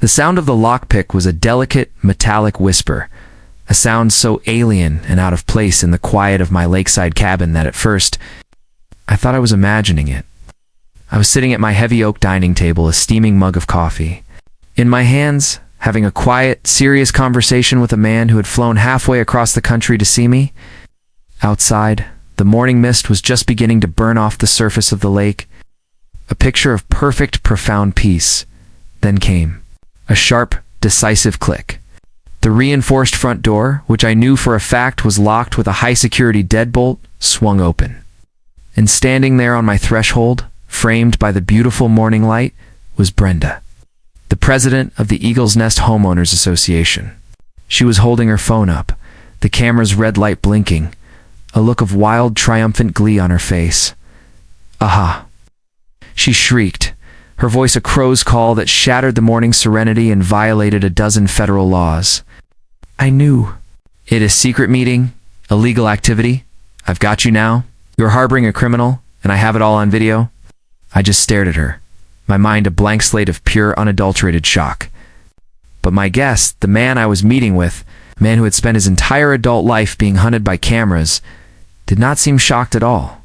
The sound of the lockpick was a delicate, metallic whisper, a sound so alien and out of place in the quiet of my lakeside cabin that at first, I thought I was imagining it. I was sitting at my heavy oak dining table, a steaming mug of coffee. In my hands, having a quiet, serious conversation with a man who had flown halfway across the country to see me. Outside, the morning mist was just beginning to burn off the surface of the lake. A picture of perfect, profound peace. Then came a sharp, decisive click. The reinforced front door, which I knew for a fact was locked with a high-security deadbolt, swung open. And standing there on my threshold, framed by the beautiful morning light, was Brenda, the president of the Eagle's Nest Homeowners Association. She was holding her phone up, the camera's red light blinking, a look of wild, triumphant glee on her face. Aha! She shrieked, her voice a crow's call that shattered the morning's serenity and violated a dozen federal laws. I knew. It is secret meeting, illegal activity. I've got you now. You're harboring a criminal, and I have it all on video. I just stared at her, my mind a blank slate of pure, unadulterated shock. But my guest, the man I was meeting with, a man who had spent his entire adult life being hunted by cameras, did not seem shocked at all.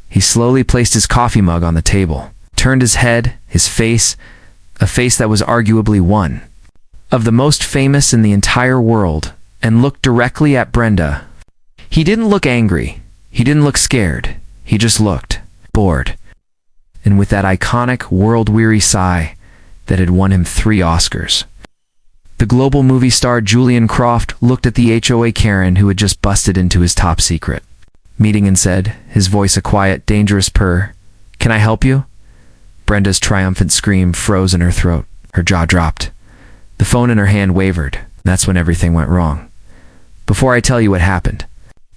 He slowly placed his coffee mug on the table, turned his head, his face, a face that was arguably one of the most famous in the entire world, and looked directly at Brenda. He didn't look angry. He didn't look scared. He just looked bored. And with that iconic, world-weary sigh that had won him 3 Oscars. The global movie star Julian Croft looked at the HOA Karen who had just busted into his top secret meeting and said, his voice a quiet, dangerous purr, "Can I help you?" Brenda's triumphant scream froze in her throat. Her jaw dropped. The phone in her hand wavered. That's when everything went wrong. Before I tell you what happened.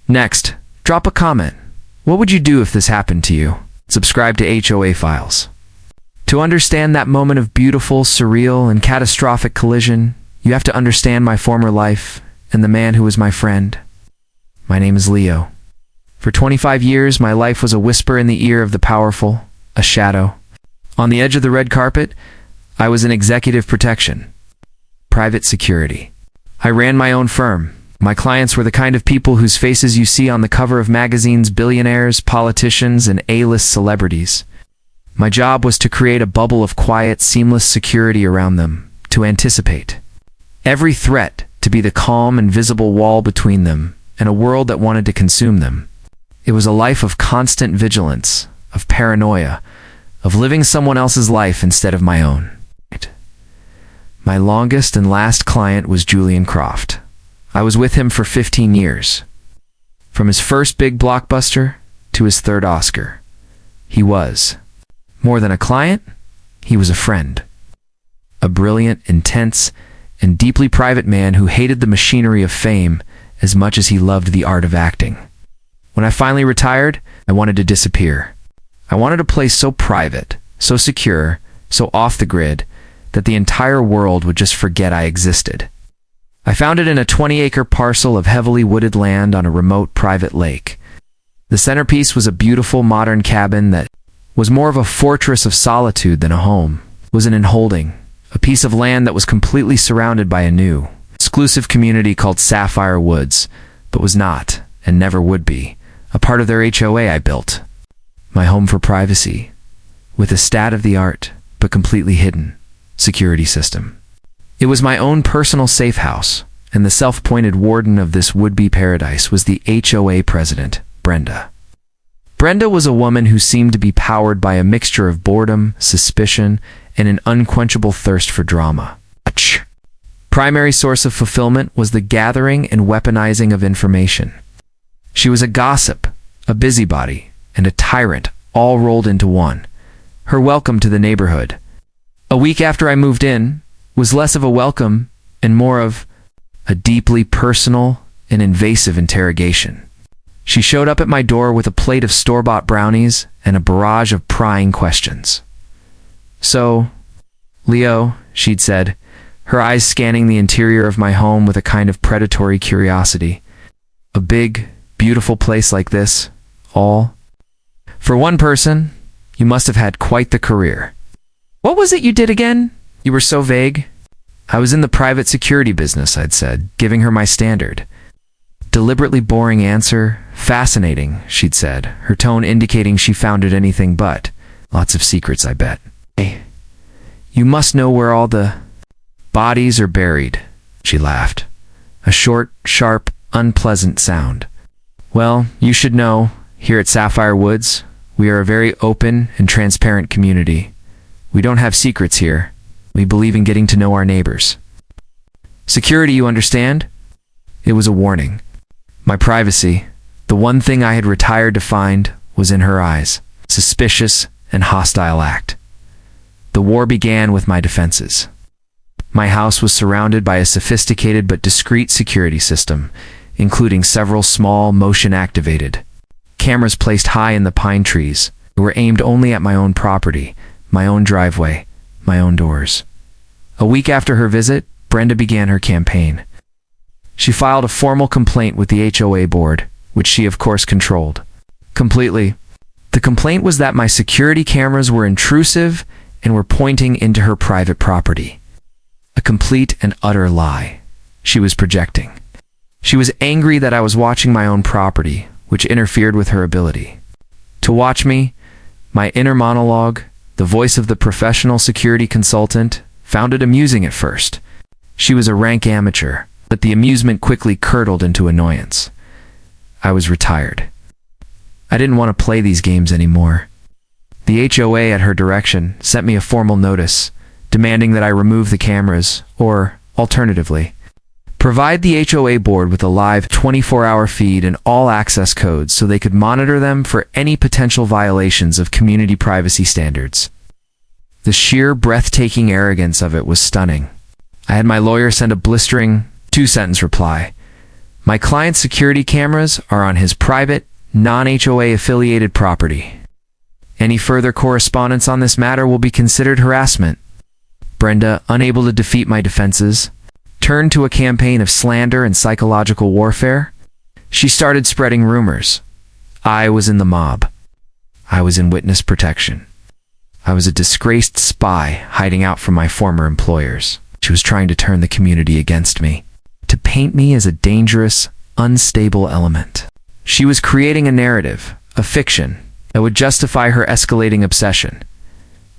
Next, drop a comment. What would you do if this happened to you? Subscribe to HOA Files. To understand that moment of beautiful, surreal, and catastrophic collision, you have to understand my former life and the man who was my friend. My name is Leo. For 25 years, my life was a whisper in the ear of the powerful, a shadow. On the edge of the red carpet, I was in executive protection, private security. I ran my own firm. My clients were the kind of people whose faces you see on the cover of magazines, billionaires, politicians, and A-list celebrities. My job was to create a bubble of quiet, seamless security around them, to anticipate every threat, to be the calm and visible wall between them and a world that wanted to consume them. It was a life of constant vigilance, of paranoia, of living someone else's life instead of my own. My longest and last client was Julian Croft. I was with him for 15 years. From his first big blockbuster to his 3rd Oscar. He was more than a client, he was a friend. A brilliant, intense, and deeply private man who hated the machinery of fame as much as he loved the art of acting. When I finally retired, I wanted to disappear. I wanted a place so private, so secure, so off the grid, that the entire world would just forget I existed. I found it in a 20-acre parcel of heavily wooded land on a remote private lake. The centerpiece was a beautiful modern cabin that was more of a fortress of solitude than a home. It was an enholding, a piece of land that was completely surrounded by a new, exclusive community called Sapphire Woods, but was not, and never would be, a part of their HOA I built. My home for privacy, with a state-of-the-art, but completely hidden, security system. It was my own personal safe house, and the self-appointed warden of this would-be paradise was the HOA president, Brenda. Brenda was a woman who seemed to be powered by a mixture of boredom, suspicion, and an unquenchable thirst for drama. Primary source of fulfillment was the gathering and weaponizing of information. She was a gossip, a busybody, and a tyrant, all rolled into one. Her welcome to the neighborhood, a week after I moved in, was less of a welcome and more of a deeply personal and invasive interrogation. She showed up at my door with a plate of store-bought brownies and a barrage of prying questions. "So, Leo," she'd said, her eyes scanning the interior of my home with a kind of predatory curiosity. "A big, beautiful place like this, all for one person, you must have had quite the career. What was it you did again? You were so vague." I was in the private security business, I'd said, giving her my standard. Deliberately boring answer. Fascinating, she'd said, her tone indicating she found it anything but. Lots of secrets, I bet. Hey, you must know where all the bodies are buried, she laughed. A short, sharp, unpleasant sound. Well, you should know, here at Sapphire Woods, we are a very open and transparent community. We don't have secrets here. We believe in getting to know our neighbors. Security, you understand? It was a warning. My privacy, the one thing I had retired to find, was in her eyes. Suspicious and hostile act. The war began with my defenses. My house was surrounded by a sophisticated but discreet security system, including several small, motion-activated cameras placed high in the pine trees. They were aimed only at my own property, my own driveway, my own doors. A week after her visit, Brenda began her campaign. She filed a formal complaint with the HOA board, which she of course controlled. Completely. The complaint was that my security cameras were intrusive and were pointing into her private property. A complete and utter lie she was projecting. She was angry that I was watching my own property, which interfered with her ability to watch me. My inner monologue, the voice of the professional security consultant, found it amusing at first. She was a rank amateur, but the amusement quickly curdled into annoyance. I was retired. I didn't want to play these games anymore. The HOA, at her direction, sent me a formal notice, demanding that I remove the cameras, or, alternatively, provide the HOA board with a live 24-hour feed and all access codes so they could monitor them for any potential violations of community privacy standards. The sheer breathtaking arrogance of it was stunning. I had my lawyer send a blistering two-sentence reply. My client's security cameras are on his private, non-HOA affiliated property. Any further correspondence on this matter will be considered harassment. Brenda, unable to defeat my defenses, turned to a campaign of slander and psychological warfare. She started spreading rumors. I was in the mob. I was in witness protection. I was a disgraced spy hiding out from my former employers. She was trying to turn the community against me, to paint me as a dangerous, unstable element. She was creating a narrative, a fiction, that would justify her escalating obsession.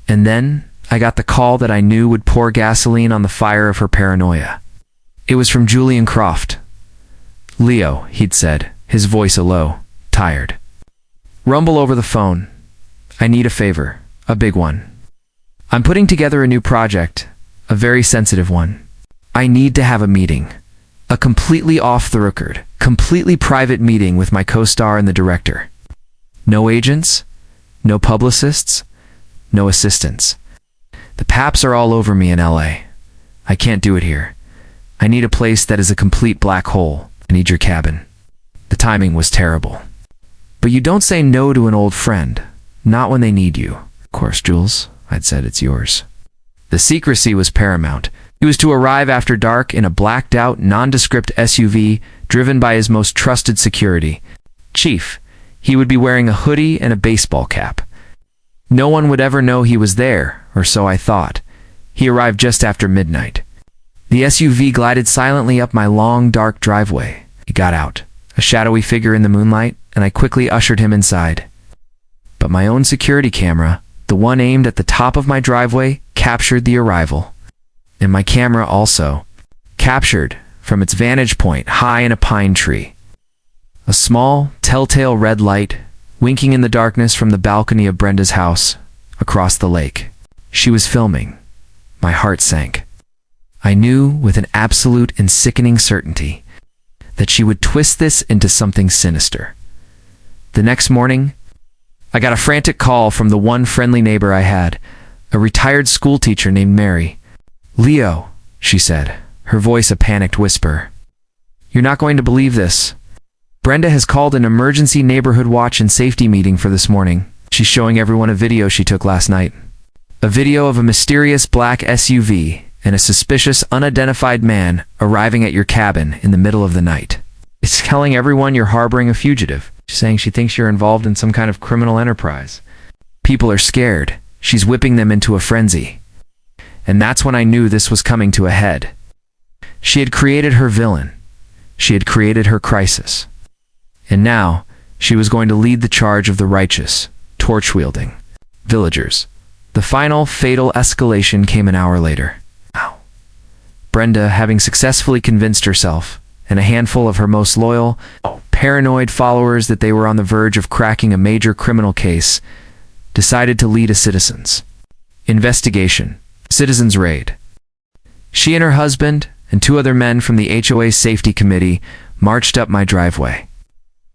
And then I got the call that I knew would pour gasoline on the fire of her paranoia. It was from Julian Croft. "Leo," he'd said, his voice a low, tired rumble over the phone. "I need a favor, a big one. I'm putting together a new project, a very sensitive one. I need to have a meeting, a completely off-the-record, completely private meeting with my co-star and the director. No agents, no publicists, no assistants. The paps are all over me in LA. I can't do it here. I need a place that is a complete black hole. I need your cabin." The timing was terrible. "But you don't say no to an old friend, not when they need you." "Of course, Jules," I'd said, "it's yours." The secrecy was paramount. He was to arrive after dark in a blacked-out, nondescript SUV driven by his most trusted security chief. He would be wearing a hoodie and a baseball cap. No one would ever know he was there, or so I thought. He arrived just after midnight. The SUV glided silently up my long, dark driveway. He got out, a shadowy figure in the moonlight, and I quickly ushered him inside. But my own security camera, the one aimed at the top of my driveway, captured the arrival. And my camera also captured, from its vantage point high in a pine tree, a small, telltale red light winking in the darkness from the balcony of Brenda's house across the lake. She was filming. My heart sank. I knew with an absolute and sickening certainty that she would twist this into something sinister. The next morning, I got a frantic call from the one friendly neighbor I had, a retired schoolteacher named Mary. "Leo," she said, her voice a panicked whisper. "You're not going to believe this. Brenda has called an emergency neighborhood watch and safety meeting for this morning. She's showing everyone a video she took last night. A video of a mysterious black SUV and a suspicious unidentified man arriving at your cabin in the middle of the night. It's telling everyone you're harboring a fugitive. She's saying she thinks you're involved in some kind of criminal enterprise. People are scared. She's whipping them into a frenzy. And that's when I knew this was coming to a head. She had created her villain. She had created her crisis. And now, she was going to lead the charge of the righteous, torch-wielding villagers. The final, fatal escalation came an hour later. Brenda, having successfully convinced herself, and a handful of her most loyal, paranoid followers that they were on the verge of cracking a major criminal case, decided to lead a citizens' investigation, citizens' raid. She and her husband, and 2 other men from the HOA safety committee, marched up my driveway.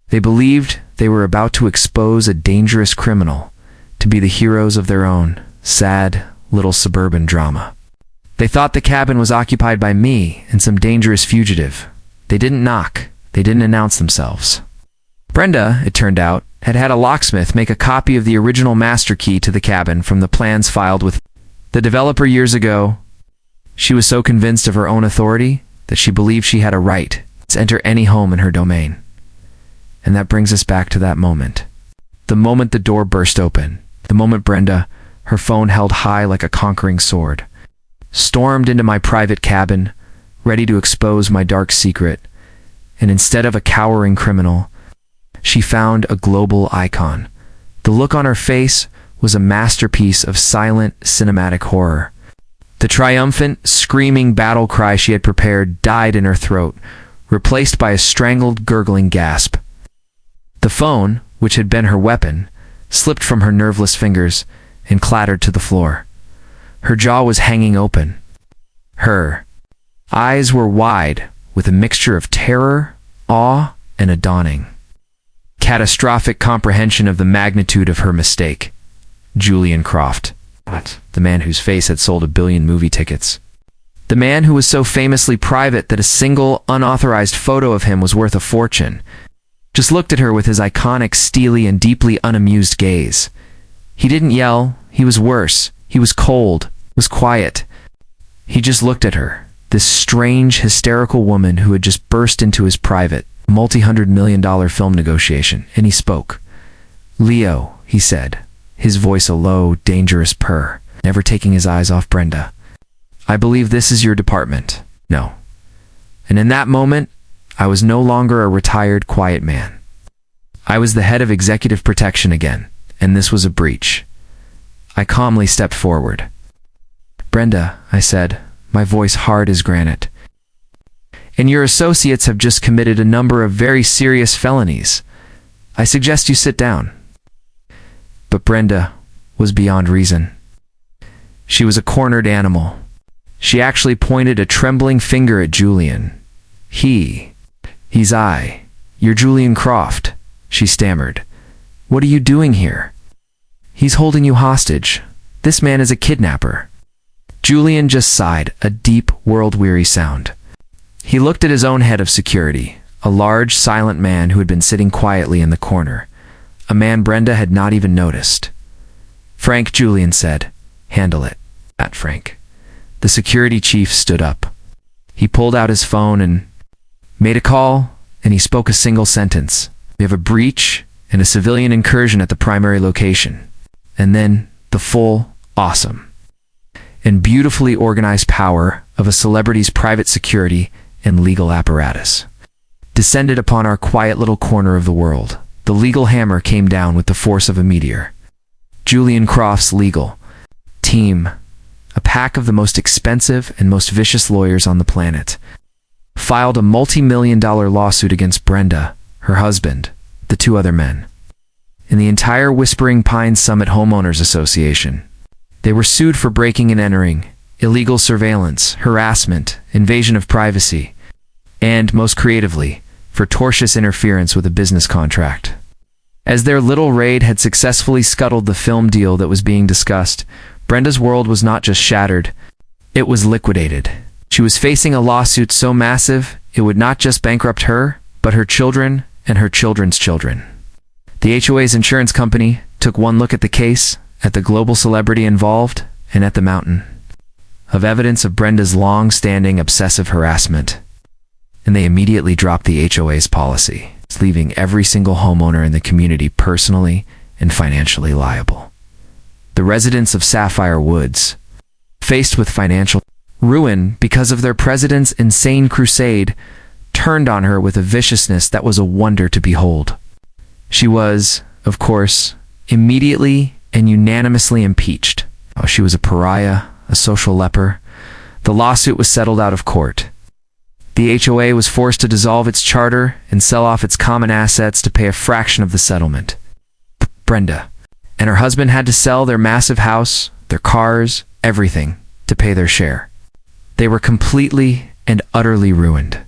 They believed they were about to expose a dangerous criminal to be the heroes of their own sad little suburban drama. They thought the cabin was occupied by me and some dangerous fugitive. They didn't knock. They didn't announce themselves. Brenda, it turned out, had had a locksmith make a copy of the original master key to the cabin from the plans filed with the developer years ago. She was so convinced of her own authority that she believed she had a right to enter any home in her domain. And that brings us back to that moment. The moment the door burst open. The moment Brenda, her phone held high like a conquering sword, stormed into my private cabin, ready to expose my dark secret. And instead of a cowering criminal, she found a global icon. The look on her face was a masterpiece of silent, cinematic horror. The triumphant, screaming battle cry she had prepared died in her throat, replaced by a strangled, gurgling gasp. The phone, which had been her weapon, slipped from her nerveless fingers and clattered to the floor. Her jaw was hanging open. Her eyes were wide with a mixture of terror, awe, and a dawning, catastrophic comprehension of the magnitude of her mistake. Julian Croft. The man whose face had sold 1 billion movie tickets. The man who was so famously private that a single, unauthorized photo of him was worth a fortune, just looked at her with his iconic, steely, and deeply unamused gaze. He didn't yell. He was worse. He was cold. Was quiet. He just looked at her, this strange, hysterical woman who had just burst into his private, multi-hundred-million-dollar film negotiation, and he spoke. "Leo," he said, his voice a low, dangerous purr, never taking his eyes off Brenda. "I believe this is your department." No. And in that moment, I was no longer a retired, quiet man. I was the head of executive protection again, and this was a breach. I calmly stepped forward. "Brenda," I said, my voice hard as granite, "and your associates have just committed a number of very serious felonies. I suggest you sit down." But Brenda was beyond reason. She was a cornered animal. She actually pointed a trembling finger at Julian. He's I. You're Julian Croft," she stammered. "What are you doing here?" "He's holding you hostage. This man is a kidnapper." Julian just sighed, a deep, world-weary sound. He looked at his own head of security, a large, silent man who had been sitting quietly in the corner, a man Brenda had not even noticed. "Frank," Julian said, "handle it." At Frank. The security chief stood up. He pulled out his phone and made a call, and he spoke a single sentence. "We have a breach and a civilian incursion at the primary location." And then the full, awesome, and beautifully organized power of a celebrity's private security and legal apparatus descended upon our quiet little corner of the world. The legal hammer came down with the force of a meteor. Julian Croft's legal team, a pack of the most expensive and most vicious lawyers on the planet, filed a multi-million-dollar lawsuit against Brenda, her husband, the 2 other men, and the entire Whispering Pines Summit Homeowners Association. They were sued for breaking and entering, illegal surveillance, harassment, invasion of privacy, and, most creatively, for tortious interference with a business contract. As their little raid had successfully scuttled the film deal that was being discussed, Brenda's world was not just shattered, it was liquidated. She was facing a lawsuit so massive, it would not just bankrupt her, but her children and her children's children. The HOA's insurance company took one look at the case, at the global celebrity involved, and at the mountain of evidence of Brenda's long-standing obsessive harassment, and they immediately dropped the HOA's policy, leaving every single homeowner in the community personally and financially liable. The residents of Sapphire Woods faced with financial ruin because of their president's insane crusade, turned on her with a viciousness that was a wonder to behold. She was, of course, immediately and unanimously impeached. Oh, she was a pariah, a social leper. The lawsuit was settled out of court. The HOA was forced to dissolve its charter and sell off its common assets to pay a fraction of the settlement. Brenda and her husband had to sell their massive house, their cars, everything, to pay their share. They were completely and utterly ruined.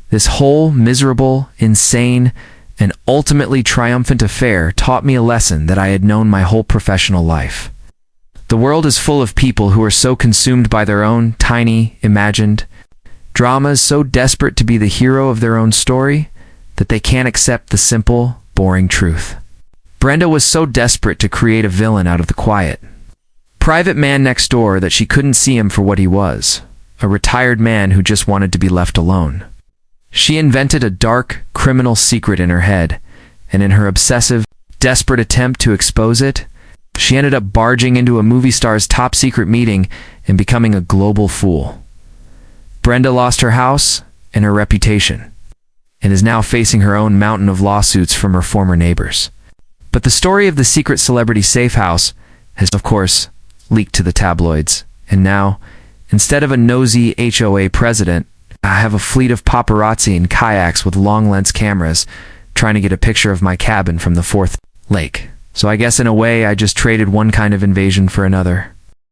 This whole miserable, insane, and ultimately triumphant affair taught me a lesson that I had known my whole professional life. The world is full of people who are so consumed by their own tiny, imagined dramas, so desperate to be the hero of their own story, that they can't accept the simple, boring truth. Brenda was so desperate to create a villain out of the quiet private man next door that she couldn't see him for what he was, a retired man who just wanted to be left alone. She invented a dark, criminal secret in her head, and in her obsessive, desperate attempt to expose it, she ended up barging into a movie star's top-secret meeting and becoming a global fool. Brenda lost her house and her reputation, and is now facing her own mountain of lawsuits from her former neighbors. But the story of the secret celebrity safe house has, of course, leaked to the tabloids, and now, instead of a nosy HOA president, I have a fleet of paparazzi in kayaks with long-lens cameras trying to get a picture of my cabin from the fourth lake. So I guess in a way I just traded one kind of invasion for another.